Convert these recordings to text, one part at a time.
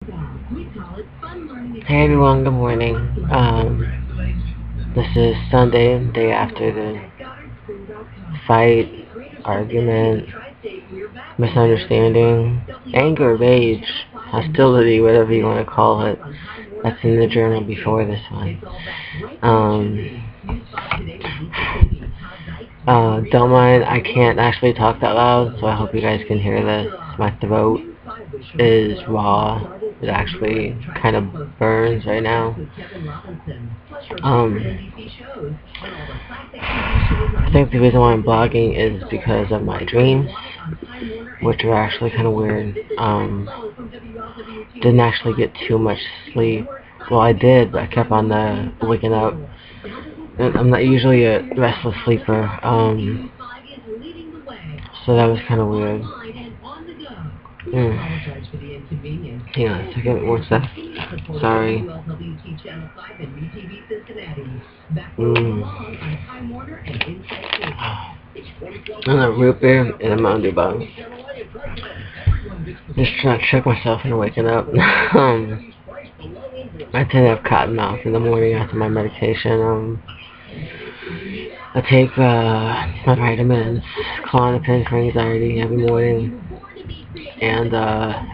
Hey everyone, good morning. This is Sunday, day after the fight, argument, misunderstanding, anger, rage, hostility, whatever you want to call it. That's in the journal before this one. Don't mind, I can't actually talk that loud, so I hope you guys can hear this. My throat is raw. It actually kind of burns right now. I think the reason why I'm blogging is because of my dreams, which are actually kind of weird. Didn't actually get too much sleep. Well, I did, but I kept on waking up. I'm not usually a restless sleeper, so that was kind of weird. Hang on a second, one sec. Sorry. And a root beer and a Mountain Dew bottle. Just trying to trick myself into waking up. I tend to have cotton mouth in the morning after my medication. I take my vitamins, Klonopin for anxiety every morning, and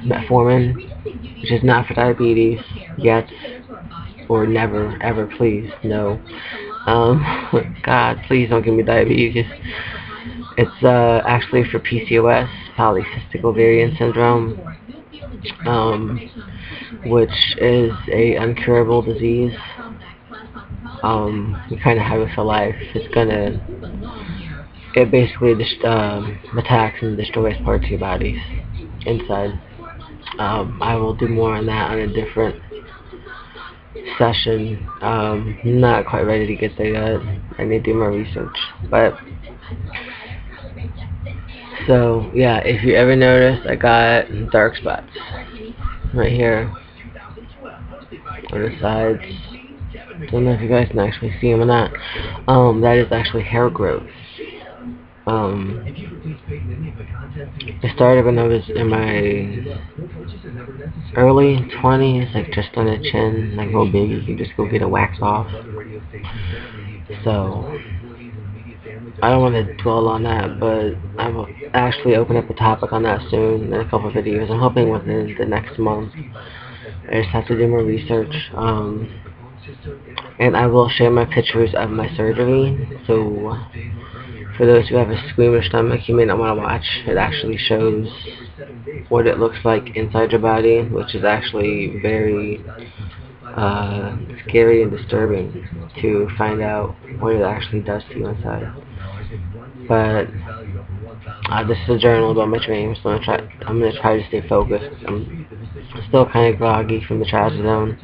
metformin, which is not for diabetes yet, or never, ever, please, no. God, please don't give me diabetes. It's actually for PCOS, polycystic ovarian syndrome, which is a uncurable disease. You kind of have it for life. It basically attacks and destroys parts of your bodies inside. I will do more on that on a different session. Not quite ready to get there yet. I need to do more research. But so yeah, if you ever notice, I got dark spots right here on the sides. Don't know if you guys can actually see them or not. That is actually hair growth. It started when I was in my early 20s, like just on the chin, like real big. You can just go get a wax off. So I don't want to dwell on that, but I will actually open up a topic on that soon in a couple of videos. I'm hoping within the next month. I just have to do more research. And I will share my pictures of my surgery. So for those who have a squeamish stomach, you may not want to watch. It actually shows what it looks like inside your body, which is actually very scary and disturbing to find out what it actually does to you inside. But this is a journal about my dreams, so I'm gonna try to stay focused. I'm still kind of groggy from the trazodone.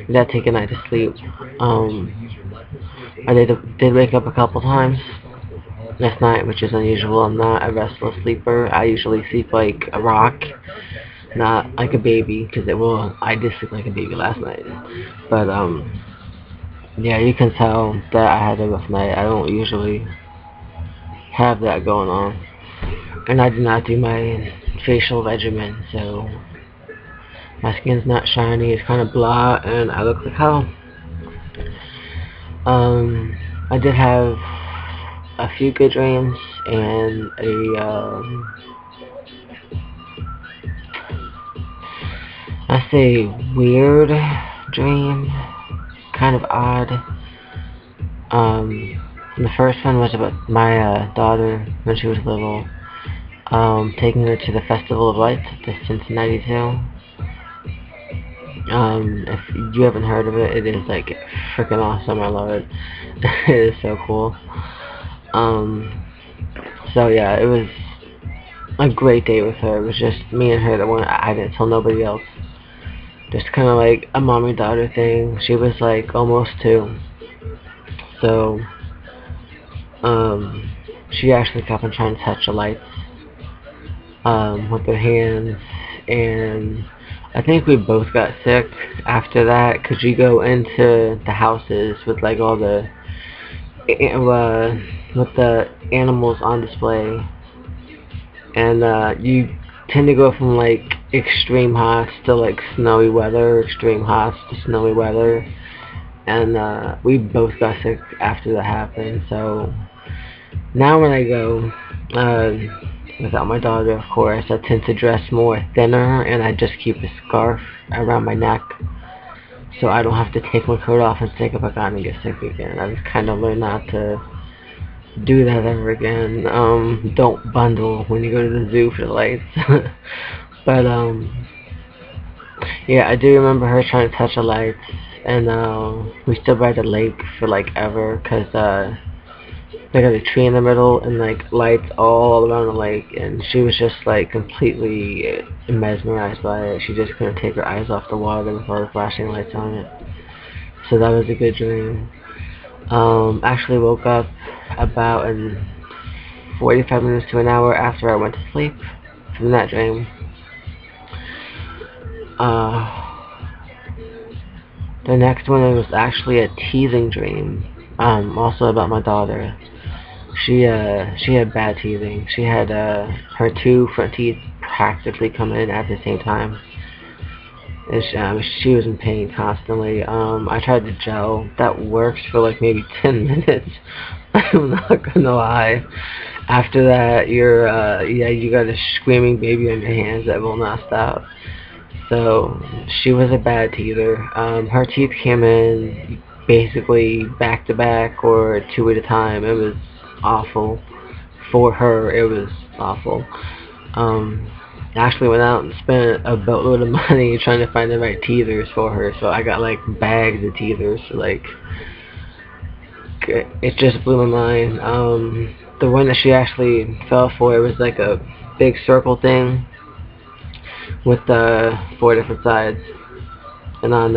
I did take a night to sleep. I did wake up a couple times last night, which is unusual. I'm not a restless sleeper. I usually sleep like a rock, not like a baby, because I did sleep like a baby last night. But yeah, you can tell that I had a rough night. I don't usually have that going on, and I did not do my facial regimen, so my skin's not shiny. It's kind of blah, and I look like hell. I did have a few good dreams and I say weird dream, kind of odd. The first one was about my daughter when she was little, taking her to the Festival of Lights at the Cincinnati Zoo. If you haven't heard of it, it is like freaking awesome. I love it. It is so cool. So yeah, it was a great day with her. It was just me and her that one. I didn't tell nobody else. Just kind of like a mommy-daughter thing. She was like almost 2. So, she actually kept on trying to touch the lights, with her hands, and I think we both got sick after that, because you go into the houses with like all the, with the animals on display, and you tend to go from like extreme hot to like snowy weather, extreme hot to snowy weather, and we both got sick after that happened. So now when I go without my daughter, of course, I tend to dress more thinner, and I just keep a scarf around my neck, so I don't have to take my coat off and take it back on and get sick again. I just kind of learned not to do that ever again. Don't bundle when you go to the zoo for the lights. But yeah, I do remember her trying to touch the lights, and we stood by the lake for like ever, cause they got a tree in the middle and like lights all around the lake, and she was just like completely mesmerized by it. She just couldn't take her eyes off the water with all the flashing lights on it. So that was a good dream. Actually woke up about 45 minutes to an hour after I went to sleep from that dream. The next one was actually a teething dream, also about my daughter. She had bad teething. She had her two front teeth practically come in at the same time. And she was in pain constantly. I tried the gel. That works for like maybe 10 minutes. I'm not gonna lie. After that, you got a screaming baby on your hands that will not stop. So she was a bad teether. Her teeth came in basically back to back or two at a time. It was awful. For her, it was awful. I actually went out and spent a boatload of money trying to find the right teethers for her. So I got like bags of teethers. So, like, it just blew my mind. The one that she actually fell for, it was like a big circle thing with 4 different sides, and on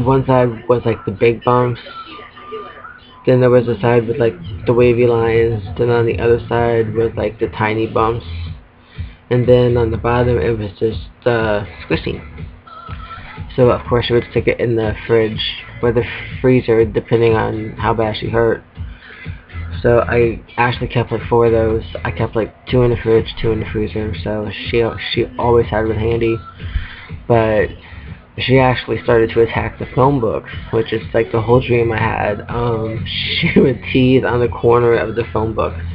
one side was like the big bumps, then there was a side with like the wavy lines, then on the other side was like the tiny bumps, and then on the bottom it was just squishy. So of course she would stick it in the fridge or the freezer depending on how bad she hurt. So I actually kept like 4 of those. I kept like 2 in the fridge, 2 in the freezer. So she always had one handy. But she actually started to attack the phone books, which is like the whole dream I had. She would tease on the corner of the phone books,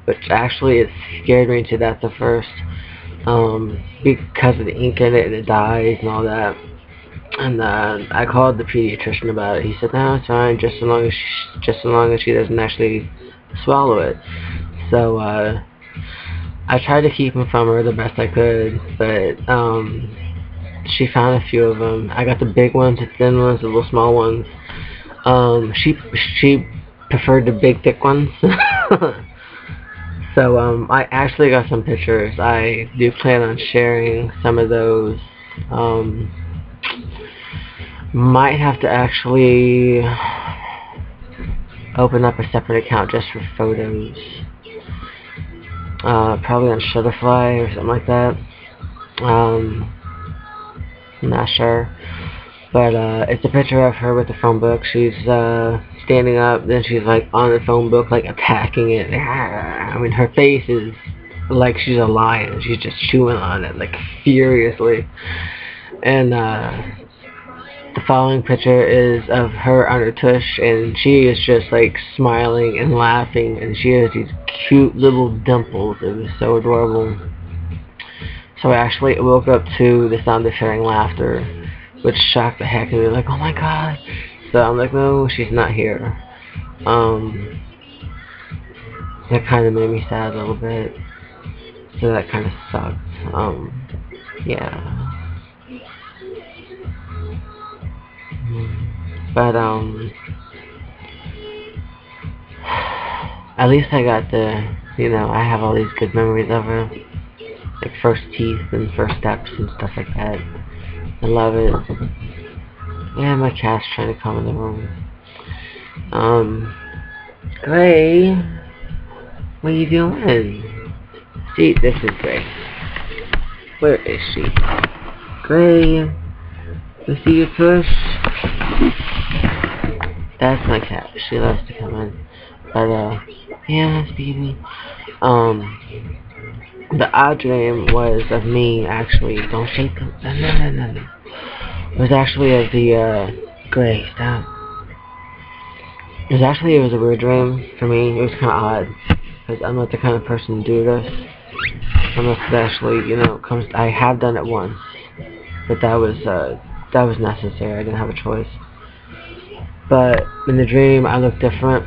which actually it scared me to death at first, because of the ink in it and the dyes and all that. And I called the pediatrician about it. He said, "No, it's fine, just as long as she doesn't actually swallow it." So I tried to keep them from her the best I could, but she found a few of them. I got the big ones, the thin ones, the little small ones. She preferred the big, thick ones. So I actually got some pictures. I do plan on sharing some of those. Might have to actually open up a separate account just for photos. Probably on Shutterfly or something like that. I'm not sure. But it's a picture of her with the phone book. She's standing up, then she's like on the phone book, like attacking it. I mean, her face is like she's a lion. She's just chewing on it like furiously. And the following picture is of her on her tush, and she is just like smiling and laughing, and she has these cute little dimples. It was so adorable. So I actually woke up to the sound of hearing laughter, which shocked the heck out of me. Like, oh my god. So I'm like, no, she's not here. That kind of made me sad a little bit. So that kind of sucked. Yeah. But at least I got I have all these good memories of her, like first teeth and first steps and stuff like that. I love it. Yeah, my cat's trying to come in the room. Gray, what are you doing? See, this is Gray. Where is she? Gray, you see your tush? That's my cat. She loves to come in. But, yeah, baby. The odd dream was of me actually. Don't shake them. No, no, no, no, no. It was actually of the Gray. Stop. It was a weird dream for me. It was kind of odd because I'm not the kind of person to do this. Unless it actually, comes. I have done it once, but that was necessary. I didn't have a choice. But in the dream, I looked different.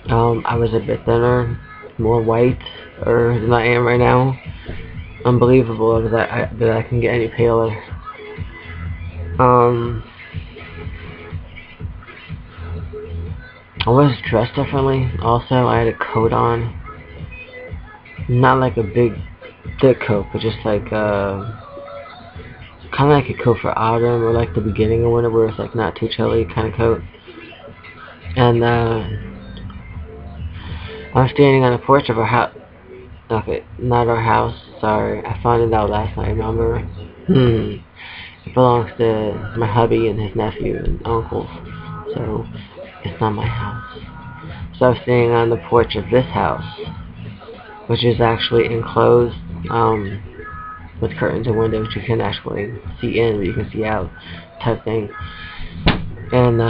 I was a bit thinner, more white, than I am right now. Unbelievable that I can get any paler. I was dressed differently. Also, I had a coat on. Not like a big, thick coat, but just like kind of like a coat for autumn or like the beginning of winter, where it's like not too chilly kind of coat. And I was standing on the porch of our house. Okay, not our house. Sorry, I found it out last night. Remember? It belongs to my hubby and his nephew and uncles, so it's not my house. So I was standing on the porch of this house, which is actually enclosed with curtains and windows you can actually see in, but you can see out, type thing. And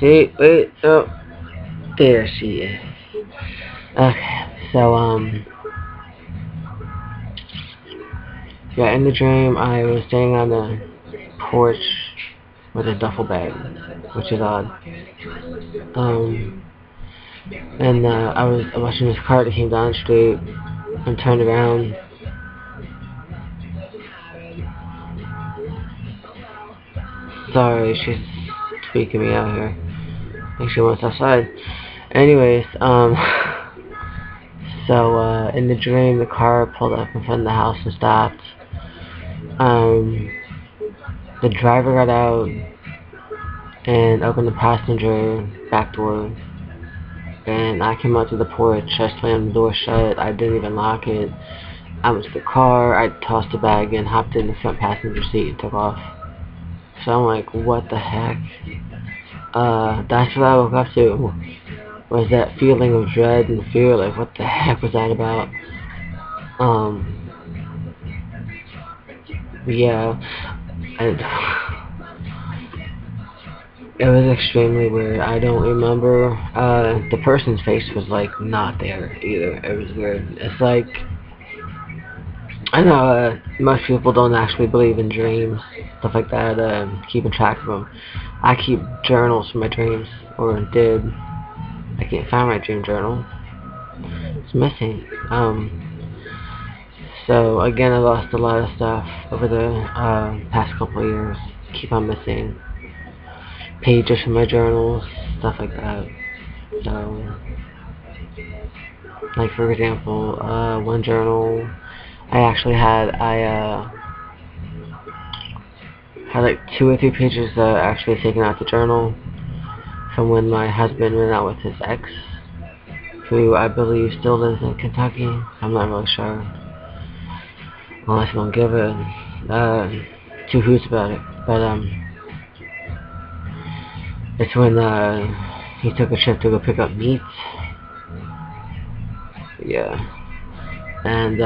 see, wait, oh, there she is. Okay, so yeah, in the dream I was standing on the porch with a duffel bag, which is odd. And I was watching this car that came down the street and turned around. Sorry, she's tweaking me out here. I think she wants outside. Anyways, so in the dream, the car pulled up in front of the house and stopped. The driver got out and opened the passenger back door, and I came out to the porch. I slammed the door shut. I didn't even lock it. I went to the car. I tossed the bag in, hopped in the front passenger seat, and took off. So I'm like, what the heck? That's what I woke up to. Was that feeling of dread and fear? Like, what the heck was that about? Yeah. It was extremely weird. I don't remember. The person's face was like not there either. It was weird. It's like, I know most people don't actually believe in dreams, stuff like that, keeping track of them. I keep journals for my dreams, or did. I can't find my dream journal. It's missing. So again, I lost a lot of stuff over the past couple of years. Keep on missing pages from my journals, stuff like that. So, like for example, one journal I actually had, had like 2 or 3 pages actually taken out the journal from when my husband went out with his ex, who I believe still lives in Kentucky. I'm not really sure, unless I don't give a 2 hoots about it. But it's when he took a trip to go pick up meat. Yeah. And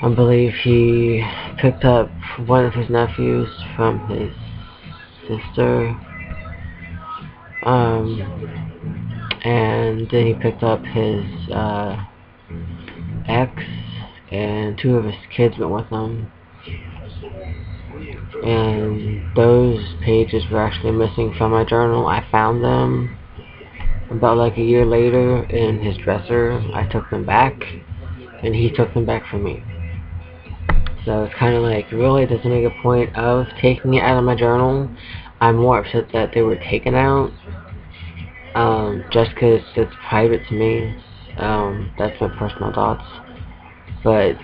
I believe he picked up one of his nephews from his sister. And then he picked up his ex, and 2 of his kids went with him. And those pages were actually missing from my journal. I found them about like a year later in his dresser. I took them back, and he took them back from me. So it's kind of like, really, does it make a point of taking it out of my journal? I'm more upset that they were taken out, just because it's private to me. That's my personal thoughts. But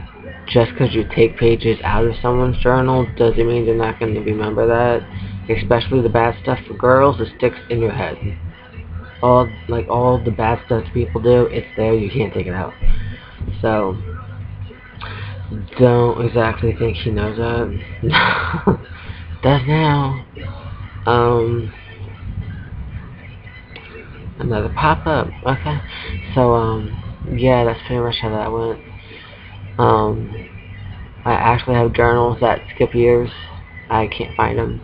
just because you take pages out of someone's journal doesn't mean they're not going to remember that. Especially the bad stuff for girls, it sticks in your head. All the bad stuff people do, it's there, you can't take it out. So, don't exactly think he knows that. Does now. Another pop-up. Okay. So, yeah, that's pretty much how that went. I actually have journals that skip years. I can't find them.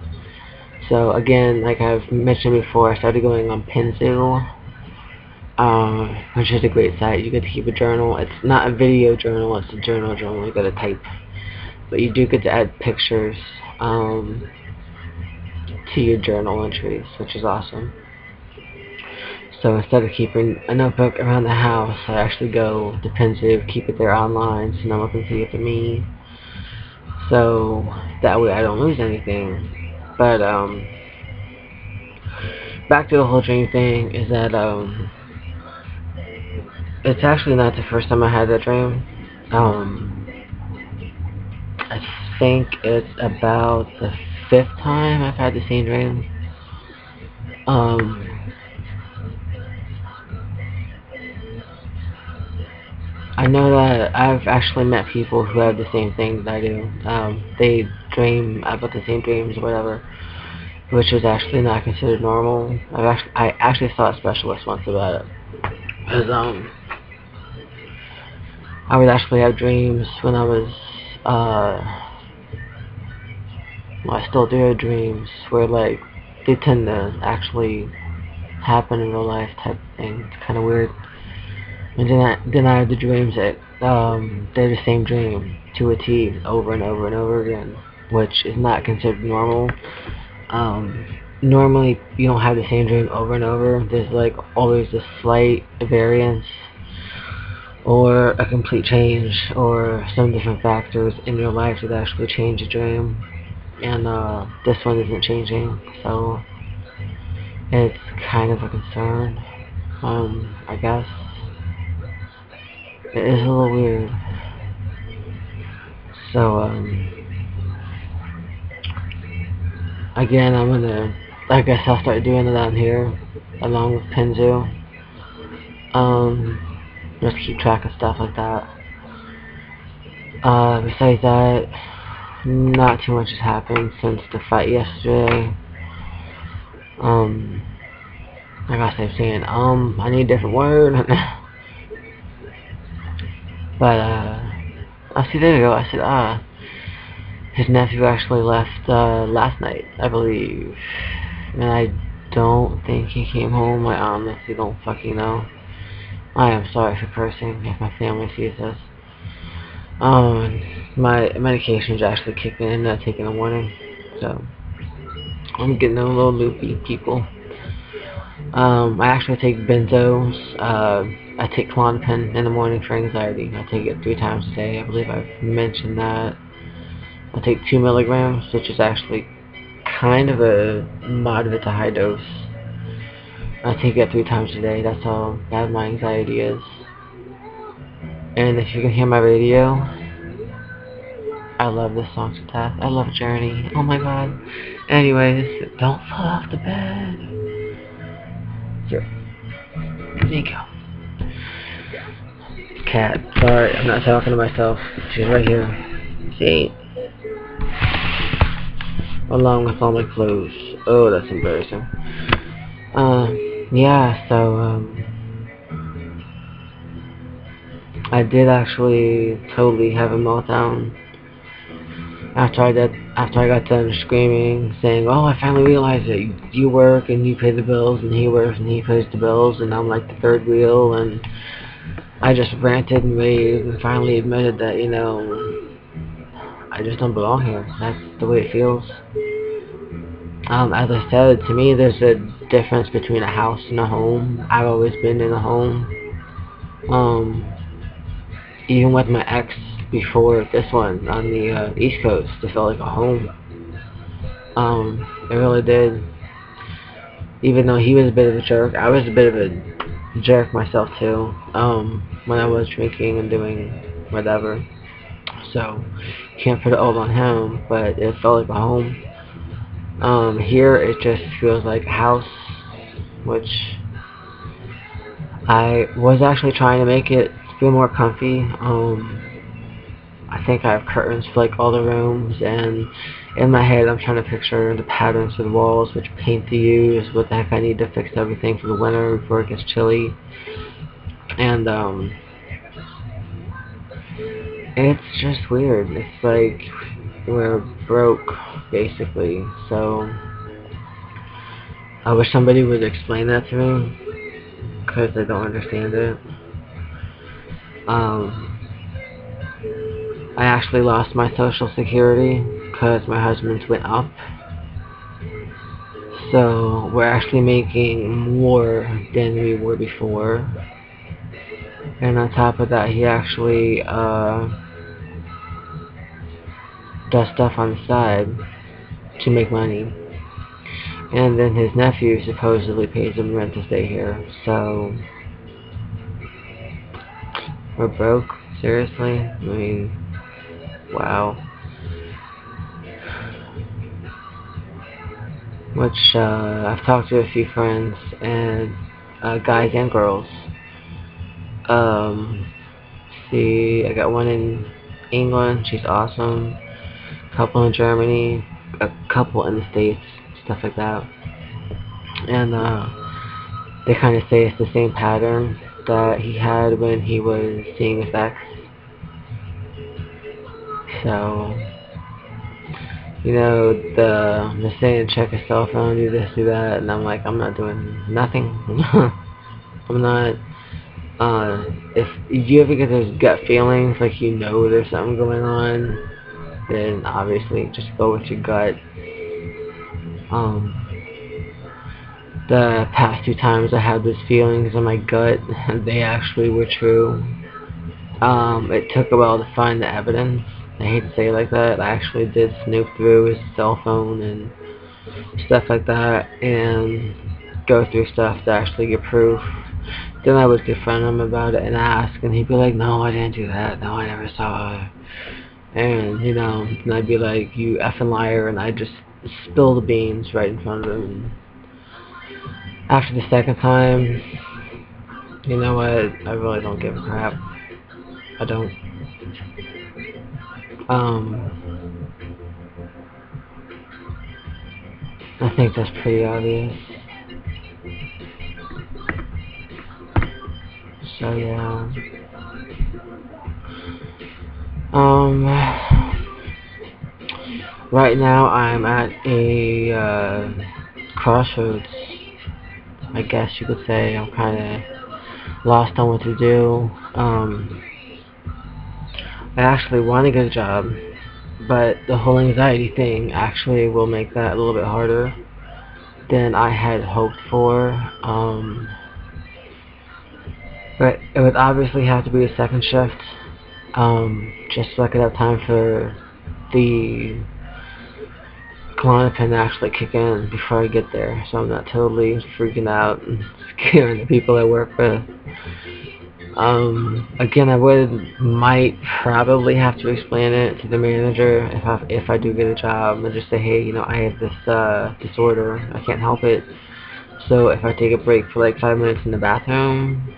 So again, like I've mentioned before, I started going on Penzu, which is a great site. You get to keep a journal. It's not a video journal, it's a journal you gotta type. But you do get to add pictures to your journal entries, which is awesome. So instead of keeping a notebook around the house, I actually go to Pensive, keep it there online, so no one can see it but me. So that way I don't lose anything. But back to the whole dream thing is that it's actually not the first time I had that dream. I think it's about the 5th time I've had the same dream. I know that I've actually met people who have the same thing that I do. They dream about the same dreams or whatever, which is actually not considered normal. I actually saw a specialist once about it. Because I would actually have dreams when I was well, I still do have dreams where like they tend to actually happen in real life type of thing. It's kind of weird. And then I have the dreams that they're the same dream to a T over and over and over again, which is not considered normal. Normally you don't have the same dream over and over. There's like always a slight variance or a complete change or some different factors in your life that actually change the dream. And this one isn't changing, so it's kind of a concern. I guess. It is a little weird. So, again, I guess I'll start doing it on here, along with Penzu. Just keep track of stuff like that. Besides that, not too much has happened since the fight yesterday. Like I kept saying, I need a different word. But, see, there you go. I said, his nephew actually left, last night, I believe. And I don't think he came home. I honestly don't fucking know. I am sorry for cursing if my family sees this. My medication's actually kicking in, not taking a warning. So, I'm getting a little loopy, people. I actually take benzos. I take Klonopin in the morning for anxiety. I take it 3 times a day. I believe I've mentioned that. I take 2 milligrams, which is actually kind of a moderate to high dose. I take it 3 times a day. That's how bad my anxiety is. And if you can hear my radio, I love this song to death. I love Journey. Oh my god. Anyways, don't fall off the bed. Here. There you go. Cat. Sorry, I'm not talking to myself. She's right here. See? Along with all my clothes. Oh, that's embarrassing. Yeah, so, I did actually totally have a meltdown after I got done screaming, saying, "Oh, I finally realized that you work and you pay the bills, and he works and he pays the bills, and I'm like the third wheel." And I just ranted and raved and finally admitted that, you know, I just don't belong here. That's the way it feels. As I said, to me, there's a difference between a house and a home. I've always been in a home. Even with my ex before this one on the East Coast, it felt like a home. It really did. Even though he was a bit of a jerk, I was a bit of a jerk myself too. When I was drinking and doing whatever. So, can't put it all on him, but it felt like a home. Here it just feels like a house, which I was actually trying to make it feel more comfy. I think I have curtains for like all the rooms, and in my head I'm trying to picture the patterns of the walls, which paint to use, what the heck I need to fix everything for the winter before it gets chilly. And It's just weird. It's like we're broke, basically. So I wish somebody would explain that to me, because I don't understand it. I actually lost my social security because my husband's went up. So we're actually making more than we were before. And on top of that, he actually does stuff on the side to make money. And then his nephew supposedly pays him rent to stay here. So we're broke? Seriously? I mean, wow. Which I've talked to a few friends, and guys and girls. See, I got one in England, she's awesome. A couple in Germany, a couple in the States, stuff like that. And they kind of say it's the same pattern that he had when he was seeing his ex. So, you know, the saying, check your cell phone, do this, do that, and I'm like, I'm not doing nothing. I'm not. If you ever get those gut feelings, like you know there's something going on, then obviously just go with your gut. The past 2 times I had those feelings in my gut, they actually were true. It took a while to find the evidence. I hate to say it like that. I actually did snoop through his cell phone and stuff like that, and go through stuff to actually get proof. Then I would confront him about it and ask, and he'd be like, no, I didn't do that. No, I never saw it. And, you know, and I'd be like, you effing liar, and I'd just spill the beans right in front of him. After the second time, you know what, I really don't give a crap. I don't. I think that's pretty obvious. So yeah. Right now I'm at a crossroads, I guess you could say. I'm kind of lost on what to do. I actually want to get a job, but the whole anxiety thing actually will make that a little bit harder than I had hoped for. But it would obviously have to be a second shift, just so I could have time for the Klonopin to actually kick in before I get there, so I'm not totally freaking out and scaring the people I work with. Again, might probably have to explain it to the manager if I do get a job, and just say, hey, you know, I have this disorder, I can't help it. So if I take a break for like 5 minutes in the bathroom,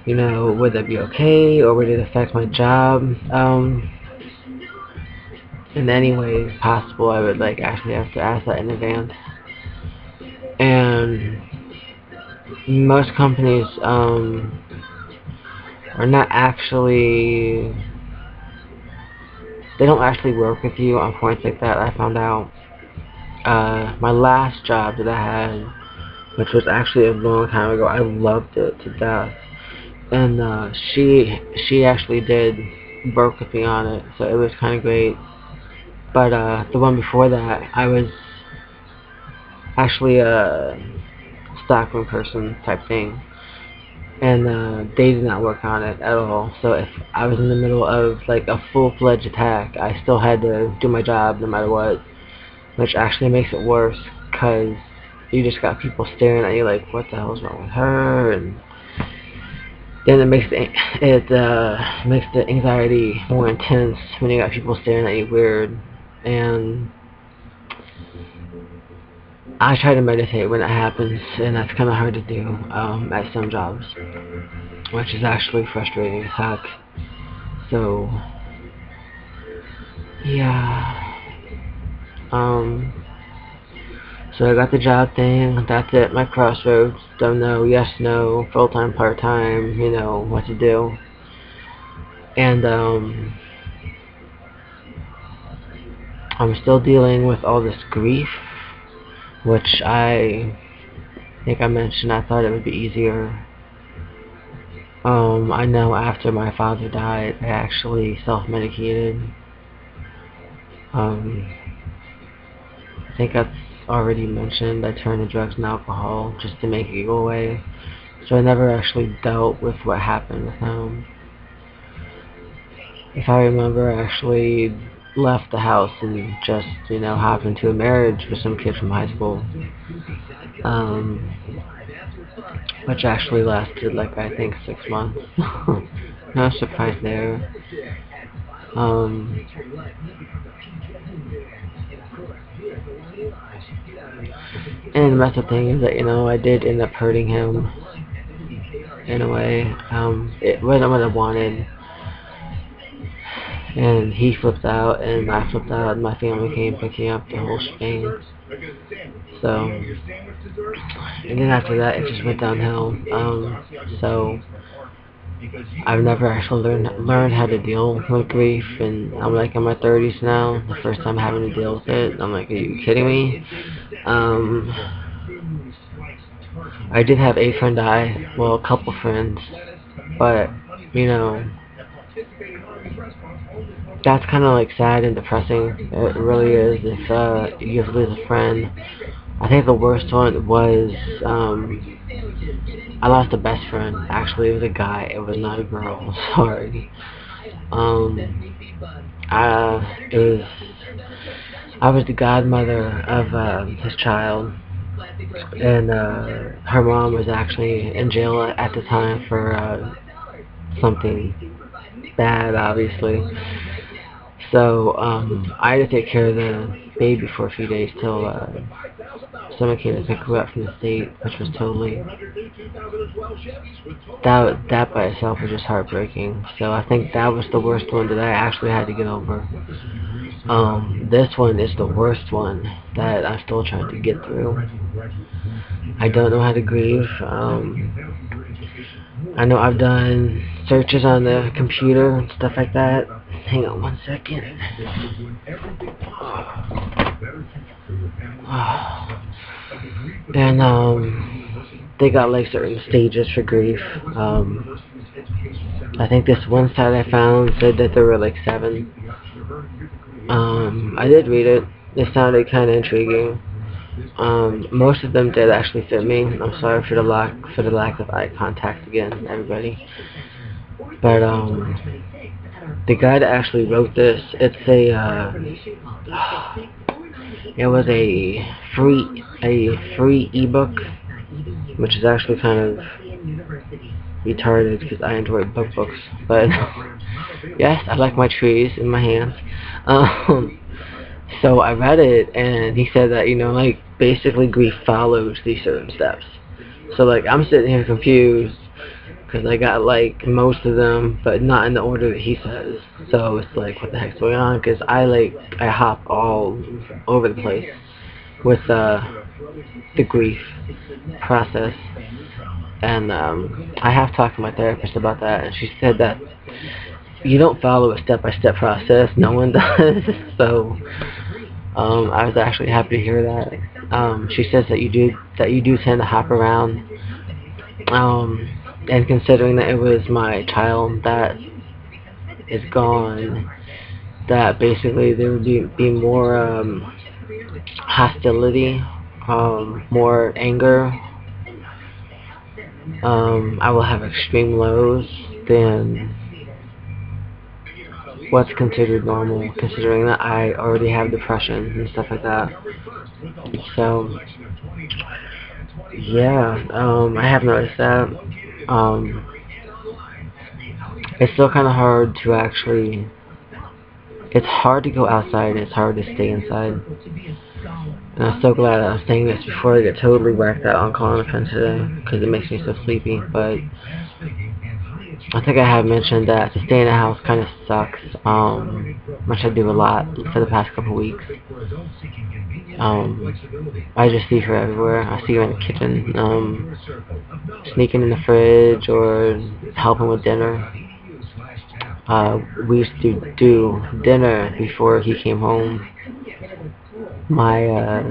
you know, would that be okay, or would it affect my job? In any way possible, I would like actually have to ask that in advance. And most companies are not actually, they don't actually work with you on points like that. I found out my last job that I had, which was actually a long time ago, I loved it to death, and she actually did work with me on it, so it was kind of great. But the one before that, I was actually a stockroom person type thing, and they did not work on it at all. So if I was in the middle of like a full-fledged attack, I still had to do my job no matter what, which actually makes it worse, because you just got people staring at you like, what the hell's wrong with her? And then it makes the anxiety more intense when you got people staring at you weird. And I try to meditate when it happens, and that's kind of hard to do at some jobs, which is actually frustrating as heck. So yeah, so I got the job thing, that's it, my crossroads, don't know, yes, no, full-time, part-time, you know, what to do. And I'm still dealing with all this grief, which I think I mentioned I thought it would be easier. I know after my father died, I actually self-medicated. I think that's already mentioned. I turned to drugs and alcohol just to make it go away. So I never actually dealt with what happened with him. If I remember, I actually left the house and just, hopped into a marriage with some kid from high school. Which actually lasted, like, I think 6 months. No surprise there. And that's the thing is that, I did end up hurting him in a way. It wasn't what I wanted. And he flipped out, and I flipped out, and my family came picking up the whole shebang. So, and then after that, it just went downhill. So, I've never actually learned how to deal with grief, and I'm like in my 30s now. The first time having to deal with it, I'm like, are you kidding me? I did have a friend die, well, a couple friends, but that's kind of like sad and depressing. It really is. If you have to lose a friend, I think the worst one was I lost a best friend. Actually, it was a guy. It was not a girl. Sorry. I was the godmother of his child, and her mom was actually in jail at the time for something bad, obviously. So I had to take care of the baby for a few days till someone came to pick her up from the state, which was totally that by itself was just heartbreaking. So I think that was the worst one that I actually had to get over. This one is the worst one that I'm still trying to get through. I don't know how to grieve. I know I've done searches on the computer and stuff like that. Hang on one second. And they got like certain stages for grief. I think this one site I found said that there were like 7. I did read it. It sounded kind of intriguing. Most of them did actually fit me. I'm sorry for the lack of eye contact again, everybody. But the guy that actually wrote this, it was a free ebook, which is actually kind of retarded because I enjoy books. But yes, I like my trees in my hands. So I read it, and he said that, like, basically grief follows these certain steps. So, like, I'm sitting here confused, because I got, like, most of them, but not in the order that he says. So it's like, what the heck's going on? Because I hop all over the place with the grief process. And I have talked to my therapist about that, and she said that you don't follow a step-by-step process. No one does. So I was actually happy to hear that. She says that you do tend to hop around. And considering that it was my child that is gone, that basically there would be more hostility, more anger. I will have extreme lows than what's considered normal, considering that I already have depression and stuff like that. So, yeah, I have noticed that. It's still kind of hard to actually, it's hard to go outside and it's hard to stay inside. And I'm so glad I'm saying this before I get totally whacked out on calling a friend today, because it makes me so sleepy. But I think I have mentioned that to stay in the house kind of sucks, which I do a lot for the past couple weeks. I just see her everywhere. I see her in the kitchen, sneaking in the fridge or helping with dinner. we used to do dinner before he came home. My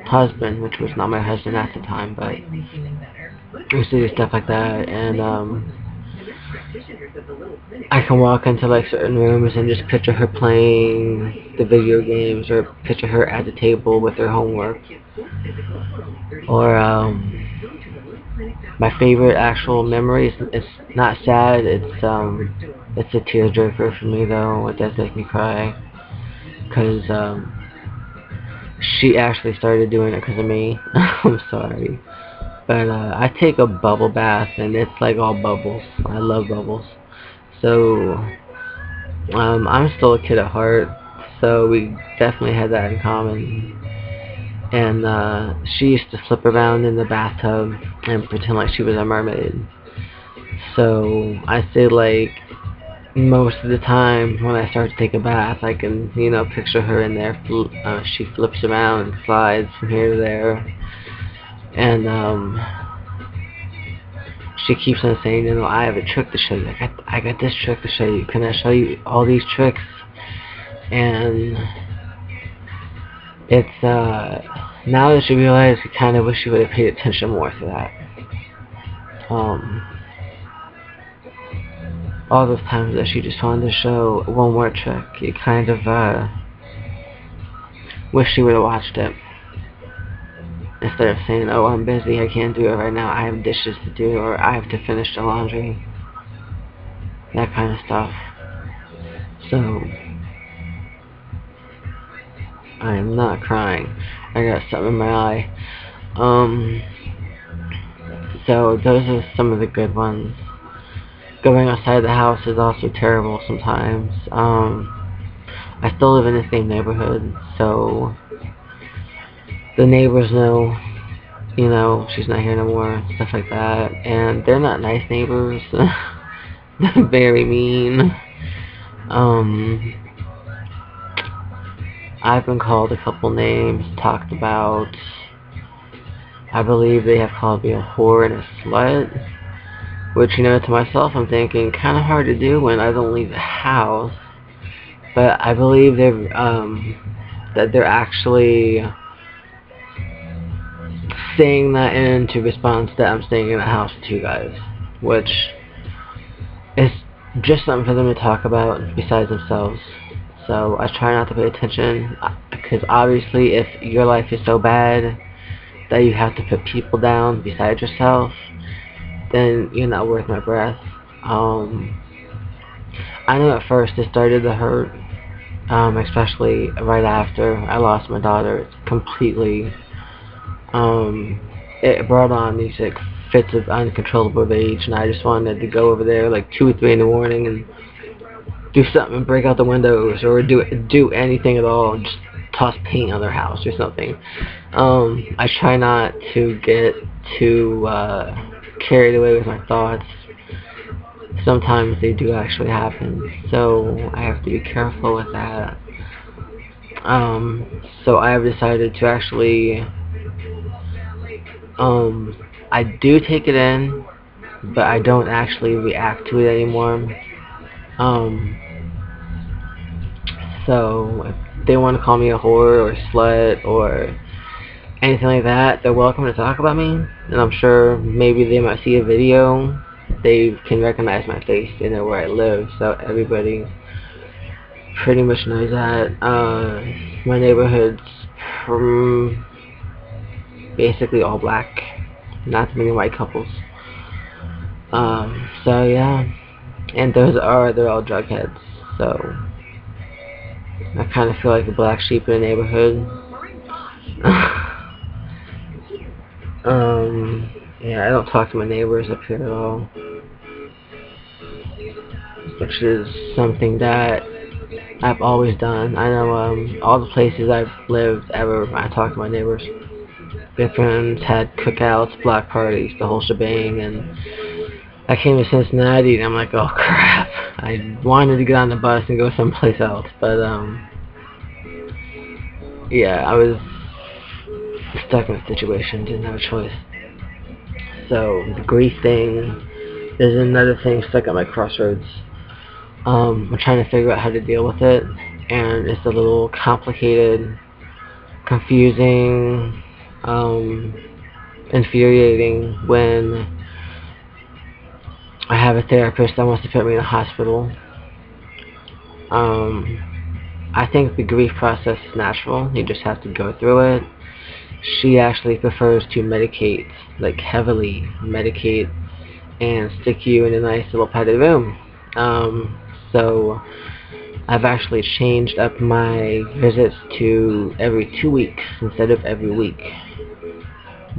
husband, which was not my husband at the time, but we used to do stuff like that, and I can walk into like certain rooms and just picture her playing the video games, or picture her at the table with her homework, or my favorite actual memory is, it's not sad, it's a tearjerker for me though. It does make me cry, because she actually started doing it because of me. I'm sorry. But I take a bubble bath and it's like all bubbles. I love bubbles. So I'm still a kid at heart, so we definitely had that in common. And she used to flip around in the bathtub and pretend like she was a mermaid. So I say like most of the time when I start to take a bath, I can, you know, picture her in there. She flips around and slides from here to there, and she keeps on saying, you know, I have a trick to show you. I got this trick to show you. Can I show you all these tricks? And it's now that you realize, I kind of wish you would have paid attention more to that. All those times that she just wanted to show one more trick, you kind of wish she would have watched it, instead of saying, oh, I'm busy, I can't do it right now, I have dishes to do, or I have to finish the laundry, that kind of stuff. So I am not crying, I got something in my eye. So those are some of the good ones. Going outside the house is also terrible sometimes. I still live in the same neighborhood, so the neighbors know, you know, she's not here no more, stuff like that. And they're not nice neighbors. They're very mean. I've been called a couple names, talked about. I believe they have called me a whore and a slut. Which, you know, to myself, I'm thinking, kind of hard to do when I don't leave the house. But I believe that they're actually saying that into response that I'm staying in the house with you guys. Which is just something for them to talk about besides themselves. So I try not to pay attention, because obviously if your life is so bad that you have to put people down besides yourself, then you're not worth my breath. I know at first it started to hurt, especially right after I lost my daughter completely. It brought on these like fits of uncontrollable rage, and I just wanted to go over there like 2 or 3 in the morning and do something, and break out the windows, or do anything at all, and just toss paint on their house or something. I try not to get too carried away with my thoughts. Sometimes they do actually happen, so I have to be careful with that. So I have decided to actually, I do take it in, but I don't actually react to it anymore. So if they want to call me a whore or a slut or anything like that, they're welcome to talk about me, and I'm sure maybe they might see a video, they can recognize my face, they know where I live, so everybody pretty much knows that. My neighborhood's basically all black, not too many white couples. So yeah, and they're all drug heads, so I kind of feel like a black sheep in the neighborhood. Yeah, I don't talk to my neighbors up here at all, which is something that I've always done. I know all the places I've lived ever, I talk to my neighbors. My friends had cookouts, block parties, the whole shebang, and I came to Cincinnati and I'm like, oh crap, I wanted to get on the bus and go someplace else, but yeah, I was stuck in a situation, didn't have a choice. So the grief thing is another thing stuck at my crossroads. I'm trying to figure out how to deal with it, and it's a little complicated, confusing, infuriating when I have a therapist that wants to put me in a hospital. I think the grief process is natural. You just have to go through it. She actually prefers to medicate, like heavily medicate, and stick you in a nice little padded room. So I've actually changed up my visits to every 2 weeks instead of every week,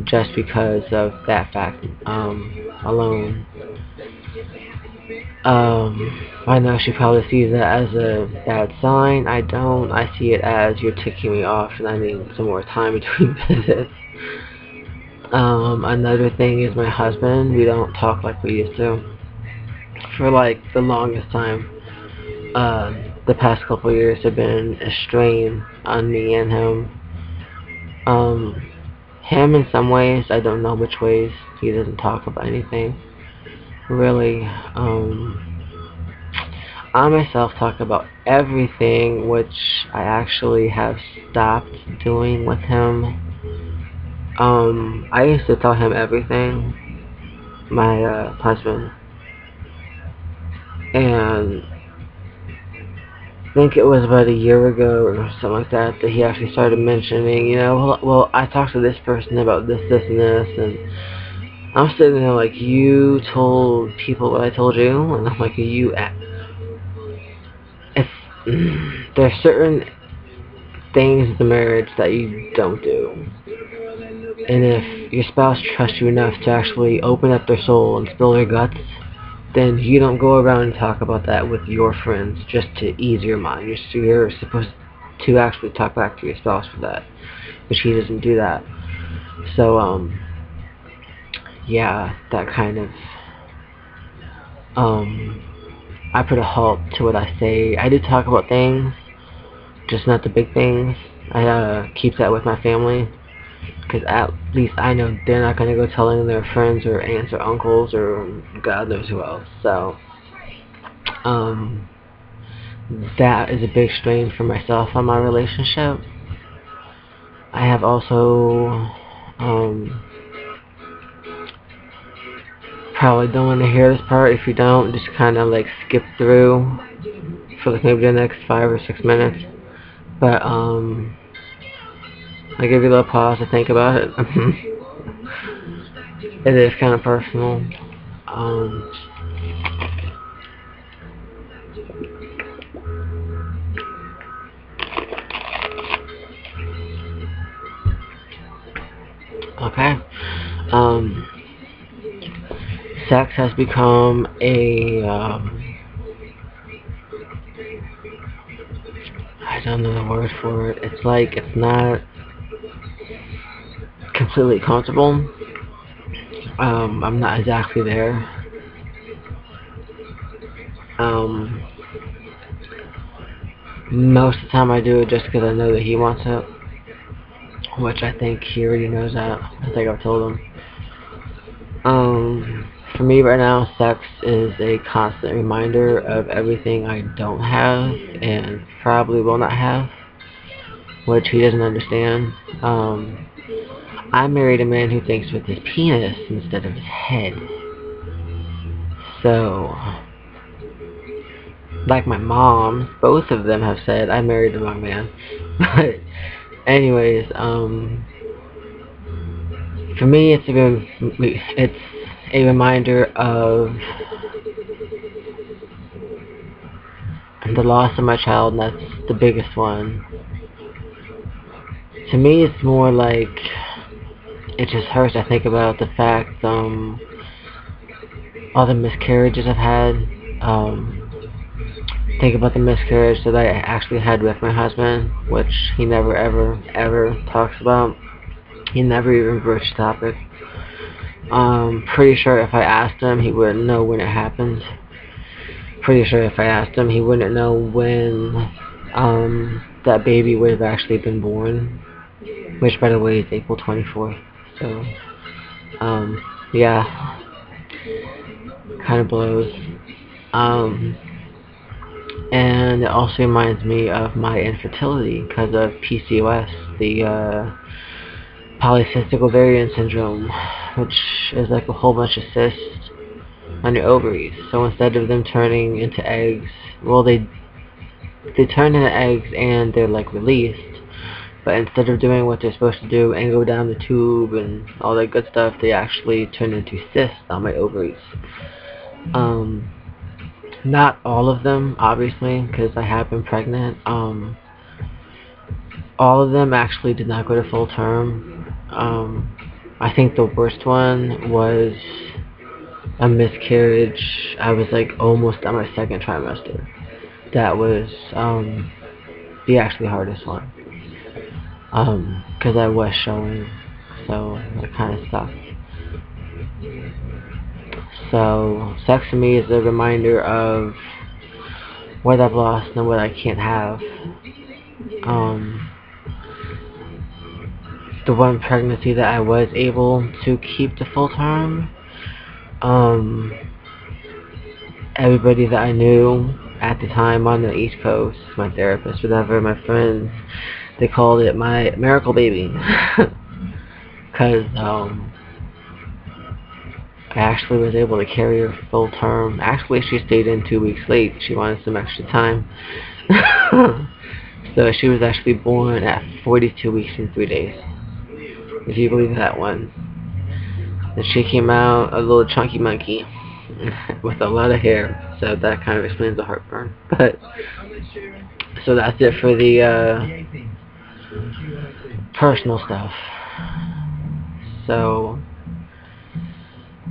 just because of that fact alone. I know she probably sees it as a bad sign. I don't. I see it as you're ticking me off and I need some more time between visits. Another thing is my husband. We don't talk like we used to. For like the longest time. The past couple years have been a strain on me and him. Him in some ways, I don't know which ways. He doesn't talk about anything. Really. I myself talk about everything, which I actually have stopped doing with him. I used to tell him everything, my husband, and I think it was about a year ago or something like that he actually started mentioning, well, I talked to this person about this, this, and this, and I'm sitting there like, you told people what I told you, and I'm like, there's certain things in the marriage that you don't do. And if your spouse trusts you enough to actually open up their soul and spill their guts, then you don't go around and talk about that with your friends just to ease your mind. You're supposed to actually talk back to your spouse for that, but he doesn't do that. So, yeah, that kind of, I put a halt to what I say. I do talk about things, just not the big things. I keep that with my family, because at least I know they're not going to go telling their friends or aunts or uncles or God knows who else. So, that is a big strain for myself on my relationship. I have also, probably don't want to hear this part. If you don't, just kind of like skip through for like maybe the next 5 or 6 minutes. But, I give you a little pause to think about it. It is kind of personal. Okay. Sex has become a, I don't know the word for it. It's like, it's not completely comfortable. I'm not exactly there. Most of the time I do it just because I know that he wants it, which I think he already knows that. I think I've told him. For me right now, sex is a constant reminder of everything I don't have and probably will not have, which he doesn't understand. I married a man who thinks with his penis instead of his head. So, like my mom, both of them have said I married the wrong man. But anyways, for me it's a reminder of the loss of my child, and that's the biggest one. To me it's more like, it just hurts. I think about the fact, all the miscarriages I've had. Think about the miscarriage that I actually had with my husband, which he never ever talks about. He never even broached the topic. Pretty sure if I asked him, he wouldn't know when it happened. Pretty sure if I asked him, he wouldn't know when that baby would have actually been born, which by the way is April 24th. So, yeah, kind of blows. And it also reminds me of my infertility because of PCOS, the polycystic ovarian syndrome, which is like a whole bunch of cysts on your ovaries. So instead of them turning into eggs, well, they turn into eggs and they're like released, but instead of doing what they're supposed to do and go down the tube and all that good stuff, they actually turn into cysts on my ovaries. Not all of them, obviously, because I have been pregnant. All of them actually did not go to full term. I think the worst one was a miscarriage. I was like almost on my second trimester. That was the actually hardest one. Because I was showing, so it kind of sucked. So, sex to me is a reminder of what I've lost and what I can't have. The one pregnancy that I was able to keep to full term, everybody that I knew at the time on the East Coast, my therapist, whatever, my friends, they called it my miracle baby. Because I actually was able to carry her full term. Actually, she stayed in 2 weeks late. She wanted some extra time. So she was actually born at 42 weeks and 3 days. If you believe that one. And she came out a little chunky monkey with a lot of hair. So that kind of explains the heartburn. But so that's it for the personal stuff. So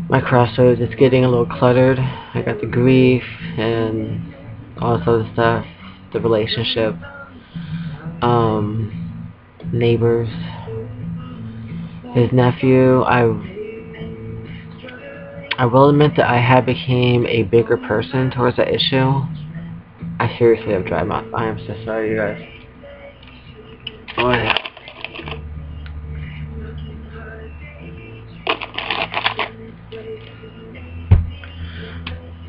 my crossroads, it's getting a little cluttered. I got the grief and all this other stuff, the relationship, neighbors, his nephew. I will admit that I have became a bigger person towards that issue. I seriously have dry mouth. I am so sorry, you guys. Oh, yeah.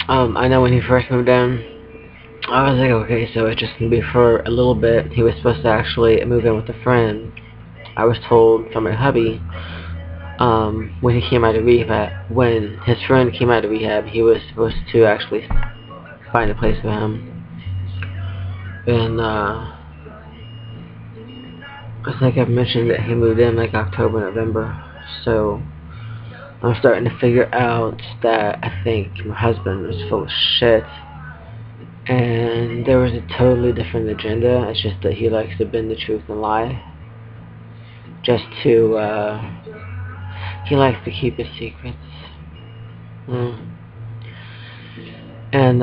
I know when he first moved in, I was like, okay, so it's just going to be for a little bit. He was supposed to actually move in with a friend. I was told from my hubby, when he came out of rehab, when his friend came out of rehab, he was supposed to actually find a place for him. And, I think I've mentioned that he moved in like October, November. So I'm starting to figure out that I think my husband was full of shit. And there was a totally different agenda. It's just that he likes to bend the truth and lie. Just to, he likes to keep his secrets. And,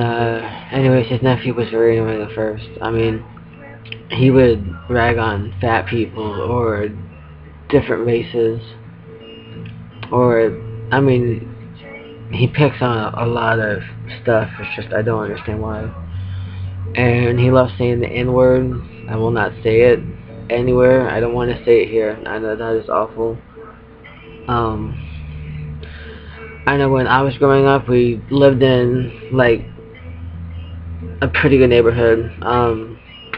anyways, his nephew was very annoying at first. I mean, he would rag on fat people or different races. Or, I mean, he picks on a lot of stuff. It's just, I don't understand why. And he loves saying the N-word. I will not say it anywhere. I don't want to say it here. I know that is awful. I know when I was growing up, we lived in, like, a pretty good neighborhood.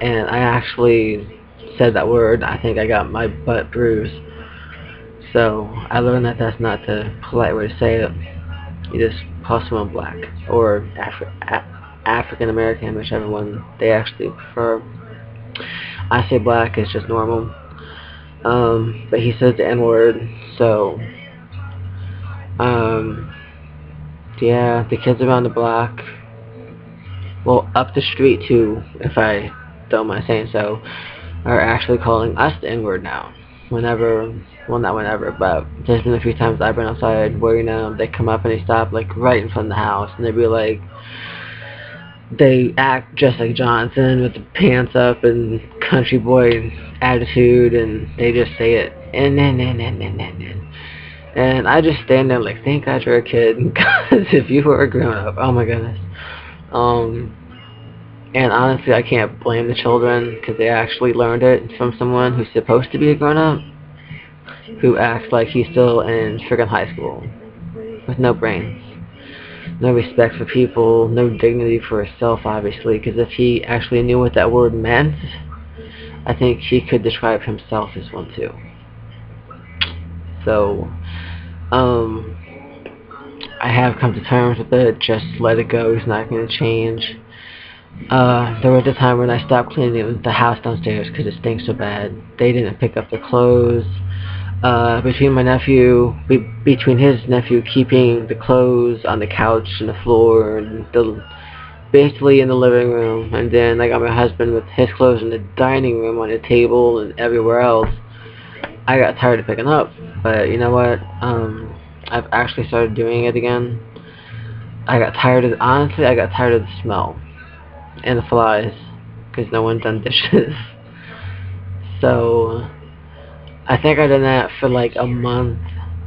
And I actually said that word. I think I got my butt bruised. So I learned that that's not the polite way to say it. You just call someone black or African American, whichever one they actually prefer. I say black, it's just normal. But he says the N-word, so yeah, the kids around the block, well, up the street too, if I don't mind saying so, are actually calling us the N-word now. Whenever, well, not whenever, but there's been a few times I've been outside where, you know, they come up and they stop, like, right in front of the house, and they be like, they act just like Johnson with the pants up and country boy attitude, and they just say it, and I just stand there like, thank God you're a kid, because if you were a grown-up, oh my goodness. And honestly, I can't blame the children, because they actually learned it from someone who's supposed to be a grown-up, who acts like he's still in friggin' high school, with no brains. no respect for people, no dignity for himself, obviously, because if he actually knew what that word meant, I think he could describe himself as one too. So, I have come to terms with it. Just let it go. He's not going to change. There was a time when I stopped cleaning the house downstairs because it stinks so bad. They didn't pick up their clothes. Between his nephew keeping the clothes on the couch and the floor and basically in the living room, and then I got my husband with his clothes in the dining room on the table and everywhere else. I got tired of picking up, but you know what? I've actually started doing it again. Honestly, I got tired of the smell and the flies because no one done dishes. So I think I did that for like a month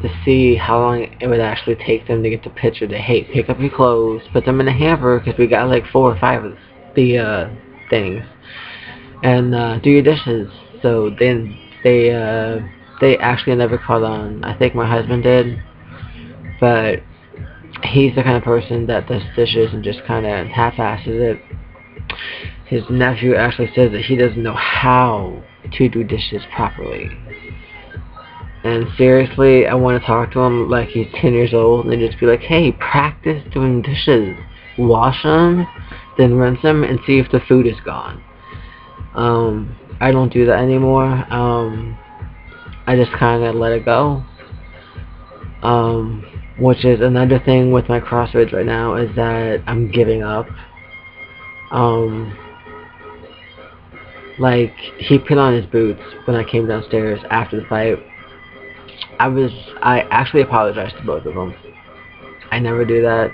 to see how long it would actually take them to get the picture that, hey, pick up your clothes, put them in a hamper, because we got like 4 or 5 of the things, and do your dishes. So then they actually never caught on. I think my husband did, but he's the kind of person that does dishes and just kind of half-asses it. His nephew actually says that he doesn't know how to do dishes properly. And seriously, I want to talk to him like he's 10 years old and just be like, hey, practice doing dishes. Wash them, then rinse them, and see if the food is gone. I don't do that anymore. I just kind of let it go. Which is another thing with my crossroads right now, is that I'm giving up. Like, he put on his boots when I came downstairs after the fight. I actually apologized to both of them. I never do that.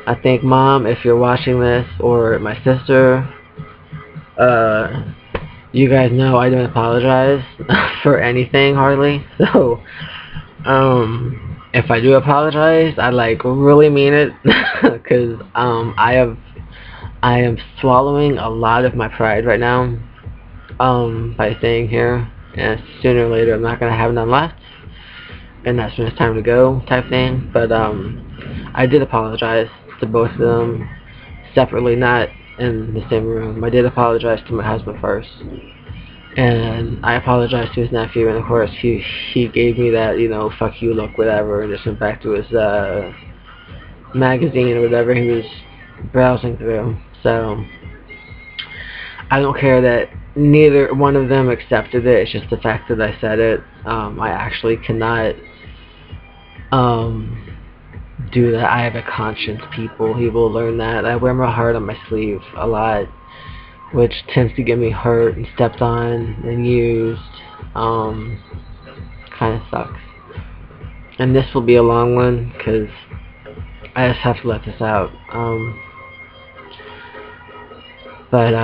I think, Mom, if you're watching this, or my sister, you guys know I don't apologize for anything, hardly. So, if I do apologize, I like really mean it, because I am swallowing a lot of my pride right now, by staying here, and sooner or later I'm not gonna have none left, and that's when it's time to go, type thing. But I did apologize to both of them separately, not in the same room. I did apologize to my husband first, and I apologized to his nephew, and of course he gave me that, you know, fuck you look, whatever, and just went back to his magazine or whatever he was browsing through. So I don't care that neither one of them accepted it. It's just the fact that I said it. I actually cannot do that. I have a conscience, people. He will learn that. I wear my heart on my sleeve a lot, which tends to get me hurt and stepped on and used. Kind of sucks. And this will be a long one, because I just have to let this out. But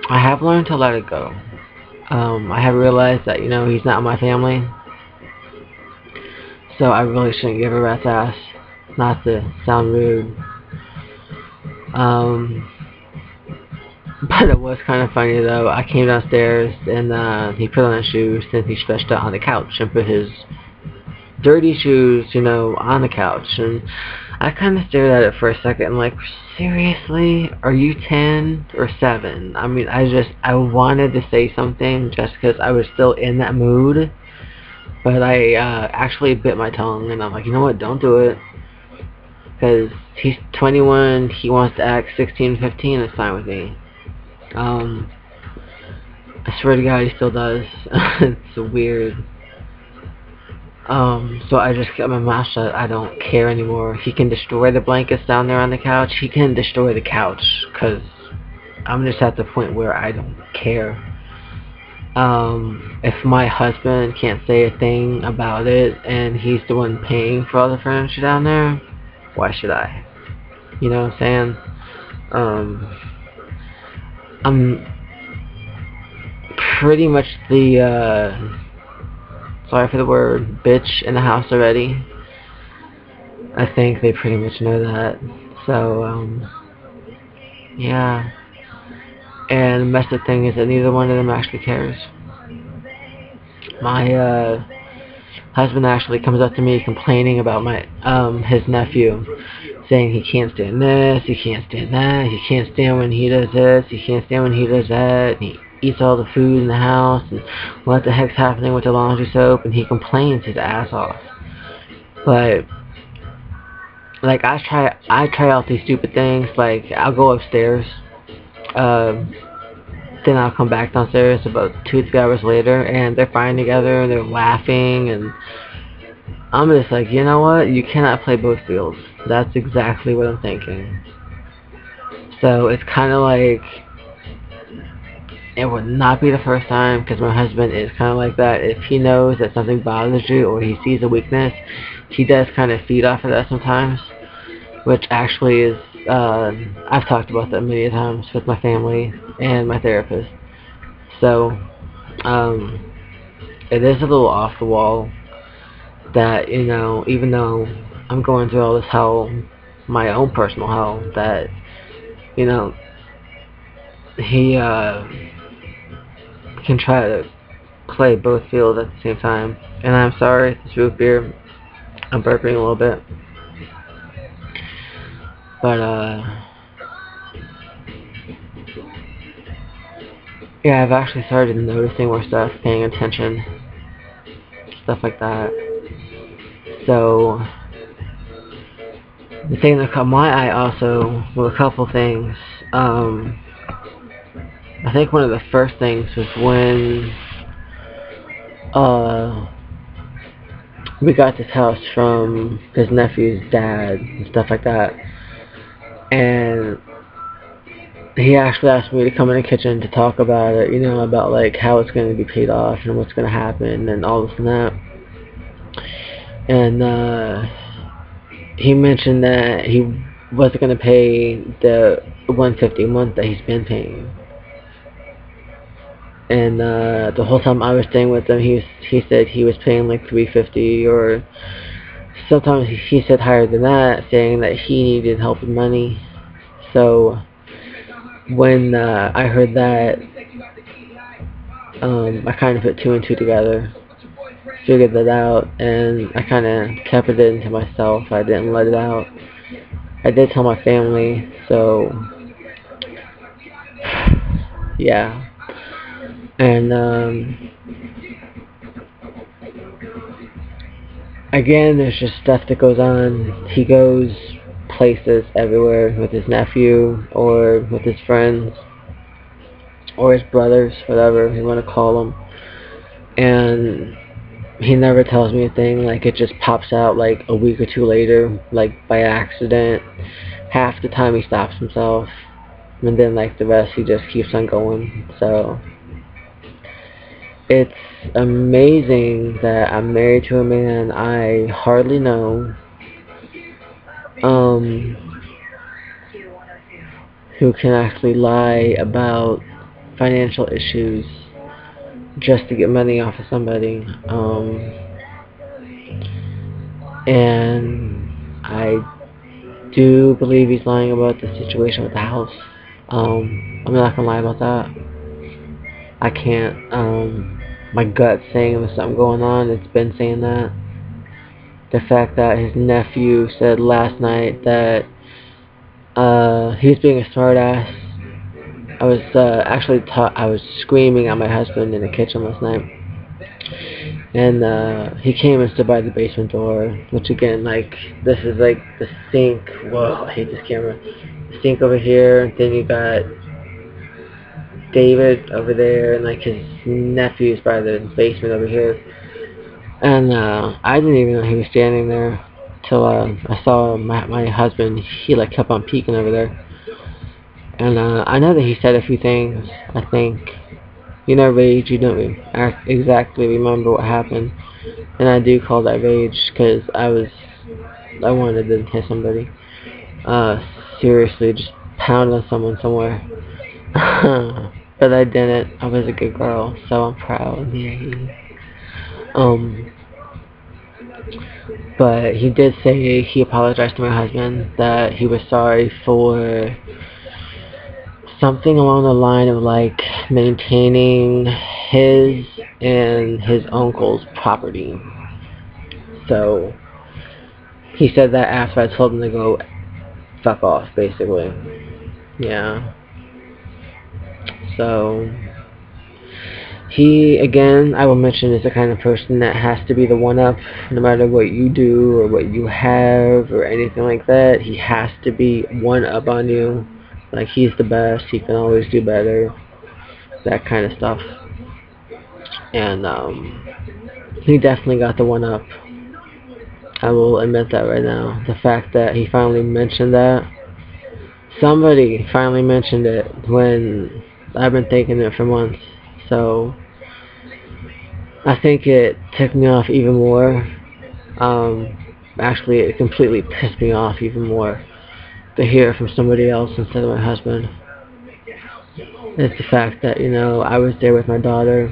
I have learned to let it go. I have realized that, you know, he's not my family, so I really shouldn't give a rat's ass, not to sound rude. But it was kind of funny though. I came downstairs and he put on his shoes, then he stretched out on the couch and put his dirty shoes, you know, on the couch, and I kind of stared at it for a second and like, seriously? Are you 10 or 7? I mean, I wanted to say something just because I was still in that mood, but I actually bit my tongue, and I'm like, you know what, don't do it, because he's 21, he wants to act 16, 15, it's fine with me. I swear to God, he still does. It's weird. So I just kept my mouth shut. I don't care anymore. He can destroy the blankets down there on the couch. He can destroy the couch, because I'm just at the point where I don't care. If my husband can't say a thing about it, and he's the one paying for all the furniture down there, why should I? You know what I'm saying? I'm pretty much the, sorry for the word, bitch in the house already. I think they pretty much know that. So, yeah. And the messed up thing is that neither one of them actually cares. My husband actually comes up to me complaining about my his nephew, saying he can't stand this, he can't stand that, he can't stand when he does this, he can't stand when he does that, and he eats all the food in the house, and what the heck's happening with the laundry soap, and he complains his ass off. But like I try out these stupid things. Like I'll go upstairs, then I'll come back downstairs about 2-3 hours later, and they're fine together, and they're laughing, and I'm just like, you know what? You cannot play both fields. That's exactly what I'm thinking. So it's kind of like, it would not be the first time, because my husband is kind of like that. If he knows that something bothers you or he sees a weakness, he does kind of feed off of that sometimes, which actually is, I've talked about that many times with my family and my therapist. So, it is a little off the wall that, you know, even though I'm going through all this hell, my own personal hell, that, you know, he can try to play both fields at the same time. And I'm sorry, this root beer, I'm burping a little bit. But, yeah, I've actually started noticing more stuff, paying attention, stuff like that. So, the thing that caught my eye also were a couple things. I think one of the first things was when we got this house from his nephew's dad and stuff like that, and he actually asked me to come in the kitchen to talk about it, you know, about like how it's going to be paid off and what's going to happen and all this and that. And he mentioned that he wasn't going to pay the $150 a month that he's been paying. And the whole time I was staying with him, he said he was paying like $350, or sometimes he said higher than that, saying that he needed help with money. So when I heard that, I kind of put 2 and 2 together, figured that out, and I kind of kept it into myself. I didn't let it out. I did tell my family, so yeah. And again, there's just stuff that goes on. He goes places everywhere with his nephew or with his friends or his brothers, whatever you want to call them, and he never tells me a thing. Like, it just pops out like a week or 2 later, like by accident. Half the time he stops himself, and then like the rest he just keeps on going. So it's amazing that I'm married to a man I hardly know, who can actually lie about financial issues just to get money off of somebody. And I do believe he's lying about the situation with the house. I'm not gonna lie about that. I can't. My gut's saying there's something going on. It's been saying that. The fact that his nephew said last night that he was being a smartass. I was I was screaming at my husband in the kitchen last night, and he came and stood by the basement door, which again, like, this is like the sink. Whoa, I hate this camera. The sink over here, and then you got David over there, and like his nephew's by the basement over here. And I didn't even know he was standing there till I saw my husband. He like kept on peeking over there. And I know that he said a few things. I think, you know, rage, you don't exactly remember what happened. And I do call that rage, because I wanted to hit somebody. Seriously, just pound on someone somewhere. But I didn't. I was a good girl, so I'm proud. Yeah. But he did say he apologized to my husband, that he was sorry for something along the line of like maintaining his and his uncle's property. So he said that after I told him to go fuck off, basically. Yeah. So he, again, I will mention, is the kind of person that has to be the one-up, no matter what you do or what you have or anything like that. He has to be one-up on you. Like, he's the best, he can always do better, that kind of stuff. And he definitely got the one-up. I will admit that right now. The fact that he finally mentioned that. Somebody finally mentioned it when I've been thinking it for months. So I think it ticked me off even more. Actually, it completely pissed me off even more to hear it from somebody else instead of my husband. It's the fact that, you know, I was there with my daughter,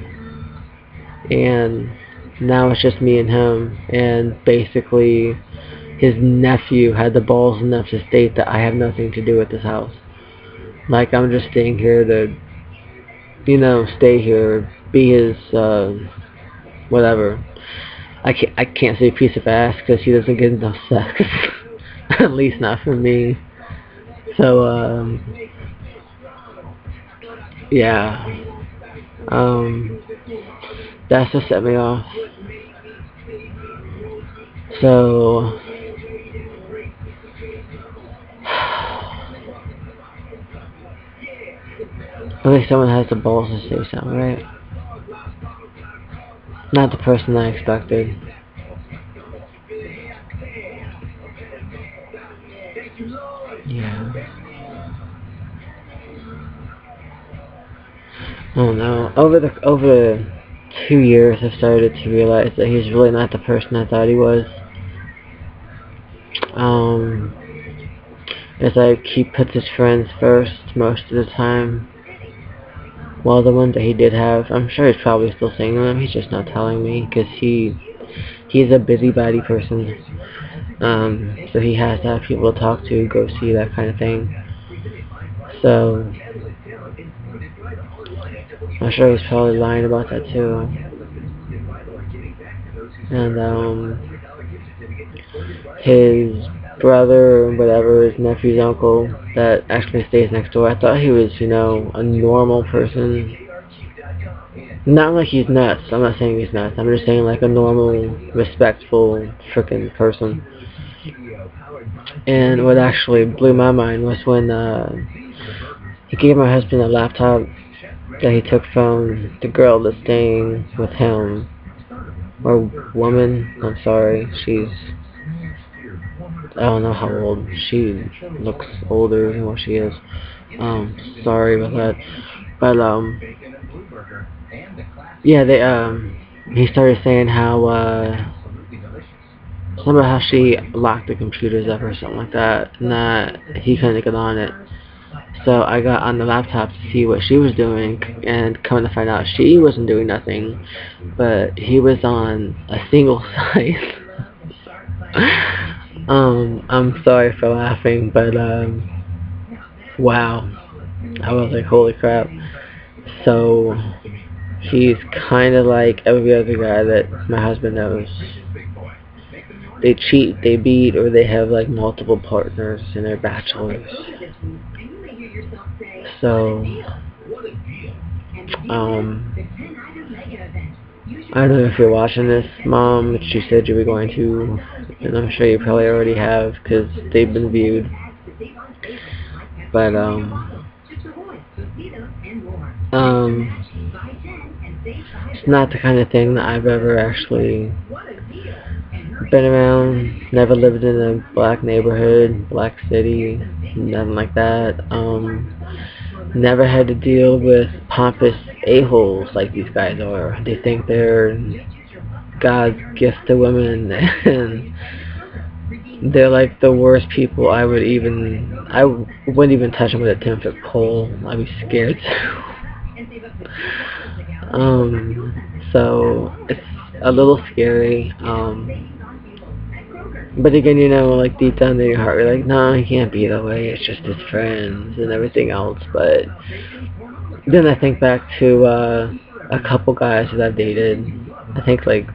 and now it's just me and him, and basically his nephew had the balls enough to state that I have nothing to do with this house. Like, I'm just staying here to, you know, stay here, be his, whatever. I can't say piece of ass because he doesn't get enough sex. At least not from me. So, yeah. That's what set me off. So, at least someone has the balls to say something, right? Not the person I expected. Yeah. I don't know. Over the 2 years, I've started to realize that he's really not the person I thought he was. As he puts his friends first most of the time. Well, the ones that he did have, I'm sure he's probably still seeing them. He's just not telling me because he's a busybody person. So he has to have people to talk to, go see, that kind of thing. So I'm sure he's probably lying about that too. And his brother or whatever, his nephew's uncle that actually stays next door, I thought he was, you know, a normal person. Not like he's nuts. I'm not saying he's nuts. I'm just saying like a normal, respectful, frickin' person. And what actually blew my mind was when he gave my husband a laptop that he took from the girl that's staying with him. Or woman, I'm sorry. She's, I don't know how old. She looks older than what she is. Sorry about that. But yeah, he started saying how something how she locked the computers up or something like that, and that he couldn't get on it. So I got on the laptop to see what she was doing, and coming to find out she wasn't doing nothing, but he was on a single site. I'm sorry for laughing, but wow. I was like, holy crap. So he's kind of like every other guy that my husband knows. They cheat, they beat, or they have like multiple partners and they're bachelors. So, I don't know if you're watching this, Mom, but you said you were going to, and I'm sure you probably already have, because they've been viewed. But, it's not the kind of thing that I've ever actually been around. Never lived in a black neighborhood, black city, nothing like that. Never had to deal with pompous a-holes like these guys are. They think they're God's gift to women, and they're like the worst people. I wouldn't even touch them with a 10-foot pole. I'd be scared too. So it's a little scary. But again, you know, like deep down in your heart, you're like, no, he can't be that way. It's just his friends and everything else. But then I think back to a couple guys that I've dated. I think like